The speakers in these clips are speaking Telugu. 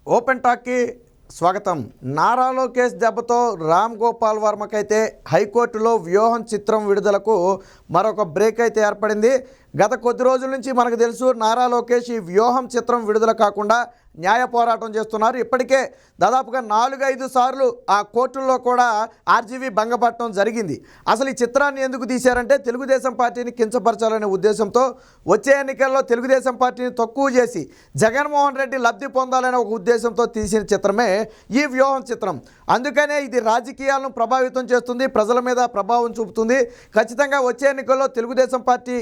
ఓపెన్ టాక్కి స్వాగతం. నారా లోకేష్ దెబ్బతో రామ్ గోపాల్ వర్మకైతే హైకోర్టులో వ్యూహం చిత్రం విడుదలకు మరొక బ్రేక్ అయితే ఏర్పడింది. గత కొద్ది రోజుల నుంచి మనకు తెలుసు నారా లోకేష్ ఈ వ్యూహం చిత్రం విడుదల కాకుండా న్యాయ పోరాటం చేస్తున్నారు. ఇప్పటికే దాదాపుగా 4-5 సార్లు ఆ కోర్టుల్లో కూడా ఆర్జీవీ భంగపడటం జరిగింది. అసలు ఈ చిత్రాన్ని ఎందుకు తీశారంటే తెలుగుదేశం పార్టీని కించపరచాలనే ఉద్దేశంతో వచ్చే ఎన్నికల్లో తెలుగుదేశం పార్టీని తక్కువ చేసి జగన్మోహన్ రెడ్డి లబ్ధి పొందాలనే ఒక ఉద్దేశంతో తీసిన చిత్రమే ఈ వ్యూహం చిత్రం. అందుకనే ఇది రాజకీయాలను ప్రభావితం చేస్తుంది, ప్రజల మీద ప్రభావం చూపుతుంది, ఖచ్చితంగా వచ్చే ఎన్నికల్లో తెలుగుదేశం పార్టీ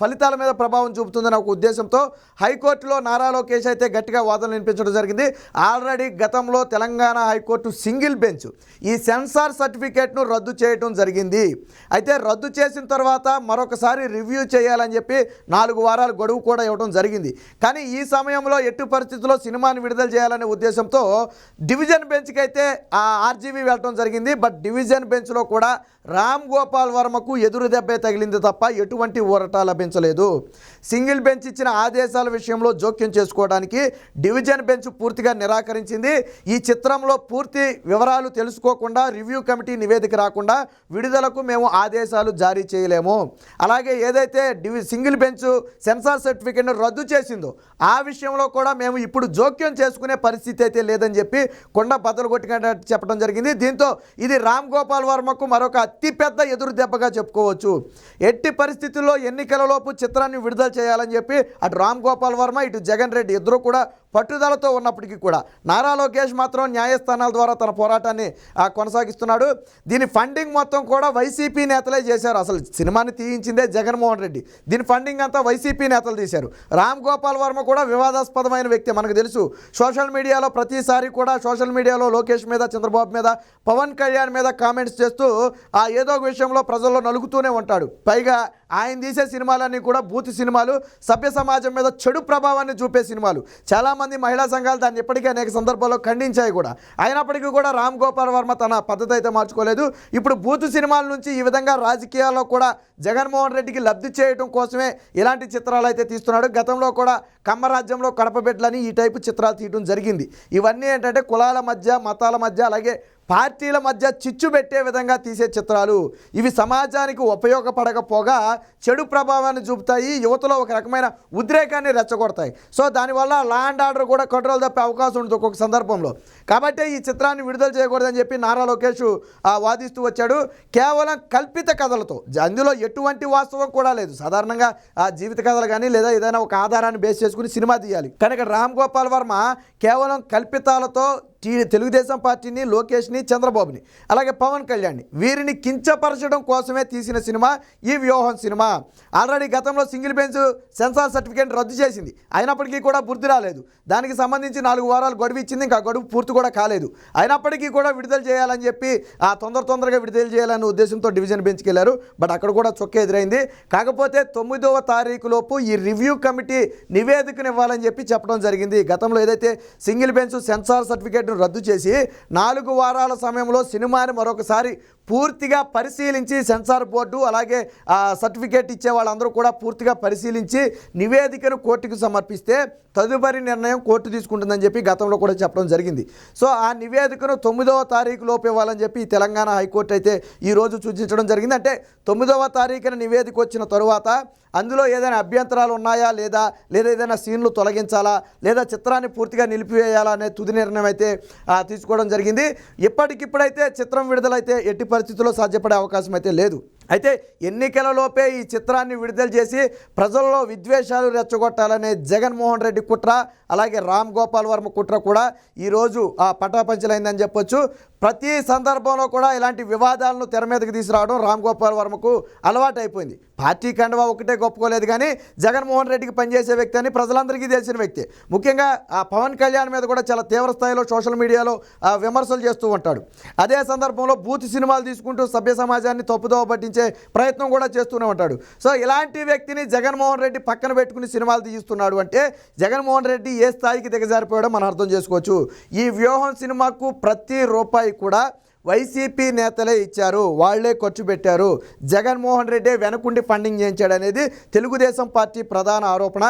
ఫలితాల మీద ప్రభావం చూపుతుందనే ఒక ఉద్దేశంతో హైకోర్టులో నారా లోకేష్ అయితే గట్టిగా వాదనలు వినిపించడం జరిగింది. ఆల్రెడీ గతంలో తెలంగాణ హైకోర్టు సింగిల్ బెంచ్ ఈ సెన్సార్ సర్టిఫికేట్ను రద్దు చేయడం జరిగింది. అయితే రద్దు చేసిన తర్వాత మరొకసారి రివ్యూ చేయాలని చెప్పి 4 వారాల గడువు కూడా ఇవ్వడం జరిగింది. కానీ ఈ సమయంలో ఎట్టి పరిస్థితుల్లో సినిమాని విడుదల చేయాలనే ఉద్దేశంతో డివిజన్ బెంచ్కి అయితే ఆర్జీవీ వెళ్ళడం జరిగింది. బట్ డివిజన్ బెంచ్లో కూడా రామ్ గోపాల్ వర్మకు ఎదురు దెబ్బే తగిలింది తప్ప ఎటువంటి ఊరట లభించలేదు. సింగిల్ బెంచ్ ఇచ్చిన ఆదేశాల విషయంలో జోక్యం చేసుకోవడానికి డివిజన్ బెంచ్ పూర్తిగా నిరాకరించింది. ఈ చిత్రంలో పూర్తి వివరాలు తెలుసుకోకుండా రివ్యూ కమిటీ నివేదిక రాకుండా విడుదలకు మేము ఆదేశాలు జారీ చేయలేము. అలాగే ఏదైతే సింగిల్ బెంచ్ సెన్సార్ సర్టిఫికేట్ను రద్దు చేసిందో ఆ విషయంలో కూడా మేము ఇప్పుడు జోక్యం చేసుకునే పరిస్థితి అయితే లేదని చెప్పి కొండ బద్దలు కొట్టుకున్నట్టు చెప్పడం జరిగింది. దీంతో ఇది రామ్ గోపాల్ వర్మకు మరొక అతిపెద్ద ఎదురు దెబ్బగా చెప్పుకోవచ్చు. ఎట్టి పరిస్థితుల్లో ఎన్నికలలోపు చిత్రాన్ని విడుదల చేయాలని చెప్పి అటు రామ్ గోపాల్ వర్మ ఇటు జగన్ రెడ్డి ఇద్దరు కూడా పట్టుదలతో ఉన్నప్పటికీ కూడా నారా లోకేష్ మాత్రం న్యాయస్థానాల ద్వారా తన పోరాటాన్ని కొనసాగిస్తున్నాడు. దీని ఫండింగ్ మొత్తం కూడా వైసీపీ నేతలే చేశారు. అసలు సినిమాని తీయించిందే జగన్మోహన్ రెడ్డి, దీని ఫండింగ్ అంతా వైసీపీ నేతలు తీశారు. రామ్ గోపాల్ వర్మ కూడా వివాదాస్పదమైన వ్యక్తి మనకు తెలుసు. సోషల్ మీడియాలో ప్రతిసారి కూడా సోషల్ మీడియాలో లోకేష్ మీద, చంద్రబాబు మీద, పవన్ కళ్యాణ్ మీద కామెంట్స్ చేస్తూ ఏదో ఒక విషయంలో ప్రజల్లో నలుగుతూనే ఉంటాడు. పైగా ఆయన తీసే సినిమాలన్నీ కూడా బూత్ సినిమాలు, సభ్య సమాజం మీద చెడు ప్రభావాన్ని చూపే సినిమాలు. చాలామంది మహిళా సంఘాలు దాన్ని ఇప్పటికీ అనేక సందర్భాల్లో ఖండించాయి కూడా. అయినప్పటికీ కూడా రామ్ గోపాల్ వర్మ తన పద్ధతి అయితే మార్చుకోలేదు. ఇప్పుడు బూత్ సినిమాల నుంచి ఈ విధంగా రాజకీయాల్లో కూడా జగన్మోహన్ రెడ్డికి లబ్ధి చేయడం కోసమే ఇలాంటి చిత్రాలు అయితే తీస్తున్నాడు. గతంలో కూడా కమ్మరాజ్యంలో కడపబెట్లని ఈ టైపు చిత్రాలు తీయడం జరిగింది. ఇవన్నీ ఏంటంటే కులాల మధ్య, మతాల మధ్య, అలాగే పార్టీల మధ్య చిచ్చు పెట్టే విధంగా తీసే చిత్రాలు. ఇవి సమాజానికి ఉపయోగపడకపోగా చెడు ప్రభావాన్ని చూపుతాయి, యువతలో ఒక రకమైన ఉద్రేకాన్ని రెచ్చగొడతాయి. సో దానివల్ల లా అండ్ ఆర్డర్ కూడా కంట్రోల్ తప్పే అవకాశం ఉంటుంది ఒక్కొక్క సందర్భంలో. కాబట్టి ఈ చిత్రాన్ని విడుదల చేయకూడదని చెప్పి నారా లోకేష్ వాదిస్తూ వచ్చాడు. కేవలం కల్పిత కథలతో, అందులో ఎటువంటి వాస్తవం కూడా లేదు. సాధారణంగా జీవిత కథలు కానీ లేదా ఏదైనా ఒక ఆధారాన్ని బేస్ చేసుకుని సినిమా తీయాలి. కనుక రామ్ గోపాల్ వర్మ కేవలం కల్పితాలతో తెలుగుదేశం పార్టీని, లోకేష్ని, చంద్రబాబుని, అలాగే పవన్ కళ్యాణ్ని వీరిని కించపరచడం కోసమే తీసిన సినిమా ఈ వ్యూహం సినిమా. ఆల్రెడీ గతంలో సింగిల్ బెంచ్ సెన్సార్ సర్టిఫికేట్ రద్దు చేసింది. అయినప్పటికీ కూడా బుద్ధి రాలేదు. దానికి సంబంధించి 4 వారాలు గడువు ఇచ్చింది. ఇంకా గడువు పూర్తి కూడా కాలేదు. అయినప్పటికీ కూడా విడుదల చేయాలని చెప్పి తొందరగా విడుదల చేయాలనే ఉద్దేశంతో డివిజన్ బెంచ్కి వెళ్ళారు. బట్ అక్కడ కూడా చొక్క ఎదురైంది. కాకపోతే 9వ తారీఖు లోపు ఈ రివ్యూ కమిటీ నివేదికను ఇవ్వాలని చెప్పి చెప్పడం జరిగింది. గతంలో ఏదైతే సింగిల్ బెంచ్ సెన్సార్ సర్టిఫికేట్ రద్దు చేసి 4 వారాల సమయంలో సినిమాని మరొకసారి పూర్తిగా పరిశీలించి సెన్సార్ బోర్డు అలాగే సర్టిఫికేట్ ఇచ్చే వాళ్ళందరూ కూడా పూర్తిగా పరిశీలించి నివేదికను కోర్టుకు సమర్పిస్తే తదుపరి నిర్ణయం కోర్టు తీసుకుంటుందని చెప్పి గతంలో కూడా చెప్పడం జరిగింది. సో ఆ నివేదికను 9వ తారీఖు లోపు ఇవ్వాలని చెప్పి తెలంగాణ హైకోర్టు అయితే ఈరోజు సూచించడం జరిగింది. అంటే 9వ తారీఖున నివేదిక వచ్చిన తరువాత అందులో ఏదైనా అభ్యంతరాలు ఉన్నాయా లేదా ఏదైనా సీన్లు తొలగించాలా లేదా చిత్రాన్ని పూర్తిగా నిలిపివేయాలా అనే తుది నిర్ణయం అయితే తీసుకోవడం జరిగింది. ఇప్పటికిప్పుడైతే చిత్రం విడుదలైతే ఎట్టి పరిస్థితుల్లో సాధ్యపడే అవకాశం అయితే లేదు. అయితే ఎన్నికలలోపే ఈ చిత్రాన్ని విడుదల చేసి ప్రజల్లో విద్వేషాలు రెచ్చగొట్టాలనే జగన్మోహన్ రెడ్డి కుట్ర, అలాగే రామ్ గోపాల్ వర్మ కుట్ర కూడా ఈరోజు పటాపంచలైందని చెప్పొచ్చు. ప్రతి సందర్భంలో కూడా ఇలాంటి వివాదాలను తెర మీదకి తీసుకురావడం రామ్ గోపాల్ వర్మకు అలవాటు అయిపోయింది. పార్టీ కండువా ఒకటే గొప్పకోలేదు కానీ జగన్మోహన్ రెడ్డికి పనిచేసే వ్యక్తి అని ప్రజలందరికీ తెలిసిన వ్యక్తి. ముఖ్యంగా పవన్ కళ్యాణ్ మీద కూడా చాలా తీవ్ర స్థాయిలో సోషల్ మీడియాలో విమర్శలు చేస్తూ ఉంటాడు. అదే సందర్భంలో బూత్ సినిమాలు తీసుకుంటూ సభ్య సమాజాన్ని తప్పుదోవ పట్టించే ప్రయత్నం కూడా చేస్తూనే ఉంటాడు. సో ఇలాంటి వ్యక్తిని జగన్మోహన్ రెడ్డి పక్కన పెట్టుకుని సినిమాలు తీస్తున్నాడు అంటే జగన్మోహన్ రెడ్డి ఏ స్థాయికి దిగజారిపోయాడో మనం అర్థం చేసుకోవచ్చు. ఈ వ్యూహం సినిమాకు ప్రతి రూపాయి కూడా వైసీపీ నేతలే ఇచ్చారు, వాళ్లే ఖర్చు పెట్టారు, జగన్మోహన్ రెడ్డి వెనకుండి ఫండింగ్ చేయించాడు అనేది తెలుగుదేశం పార్టీ ప్రధాన ఆరోపణ.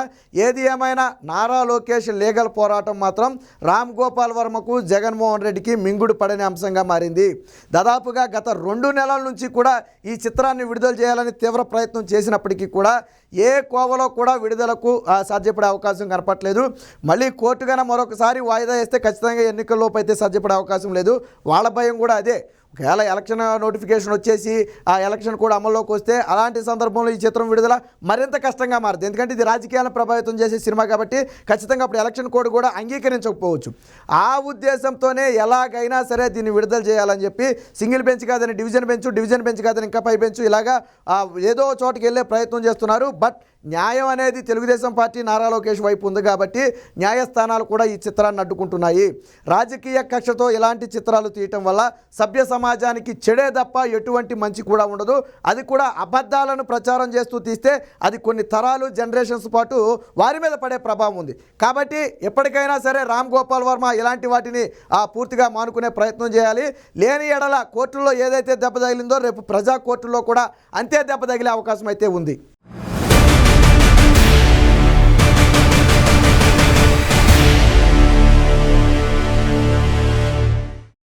ఏది ఏమైనా నారా లోకేష్ లీగల్ పోరాటం మాత్రం రామ్ గోపాల్ వర్మకు జగన్మోహన్ రెడ్డికి మింగుడు పడని అంశంగా మారింది. దాదాపుగా గత 2 నెలల నుంచి కూడా ఈ చిత్రాన్ని విడుదల చేయాలని తీవ్ర ప్రయత్నం చేసినప్పటికీ కూడా ఏ కోవలో కూడా విడుదలకు సాధ్యపడే అవకాశం కనపట్లేదు. మళ్ళీ కోర్టుగానే మరొకసారి వాయిదా వేస్తే ఖచ్చితంగా ఎన్నికల్లోపు అయితే సాధ్యపడే అవకాశం లేదు. వాళ్ళ భయం కూడా అదే. ఒకవేళ ఎలక్షన్ నోటిఫికేషన్ వచ్చేసి ఆ ఎలక్షన్ కూడా అమల్లోకి వస్తే అలాంటి సందర్భంలో ఈ చిత్రం విడుదల మరింత కష్టంగా మారుతుంది. ఎందుకంటే ఇది రాజకీయాలను ప్రభావితం చేసే సినిమా కాబట్టి ఖచ్చితంగా అప్పుడు ఎలక్షన్ కోడ్ కూడా అంగీకరించకపోవచ్చు. ఆ ఉద్దేశంతోనే ఎలాగైనా సరే దీన్ని విడుదల చేయాలని చెప్పి సింగిల్ బెంచ్ కాదని డివిజన్ బెంచ్ కాదని ఇంకా పై బెంచ్ ఇలాగా ఏదో చోటుకి వెళ్ళే ప్రయత్నం చేస్తున్నారు. బట్ న్యాయం అనేది తెలుగుదేశం పార్టీ నారా లోకేష్ వైపు ఉంది కాబట్టి న్యాయస్థానాలు కూడా ఈ చిత్రాన్ని అడ్డుకుంటున్నాయి. రాజకీయ కక్షతో ఇలాంటి చిత్రాలు తీయటం వల్ల సభ్య సమాజానికి చెడే తప్ప ఎటువంటి మంచి కూడా ఉండదు. అది కూడా అబద్ధాలను ప్రచారం చేస్తూ తీస్తే అది కొన్ని తరాలు జనరేషన్స్ పాటు వారి మీద పడే ప్రభావం ఉంది. కాబట్టి ఎప్పటికైనా సరే రామ్ గోపాల్ వర్మ ఇలాంటి వాటిని పూర్తిగా మానుకునే ప్రయత్నం చేయాలి. లేని ఎడల కోర్టుల్లో ఏదైతే దెబ్బ తగిలిందో రేపు ప్రజా కోర్టుల్లో కూడా అంతే దెబ్బ తగిలే అవకాశం అయితే ఉంది.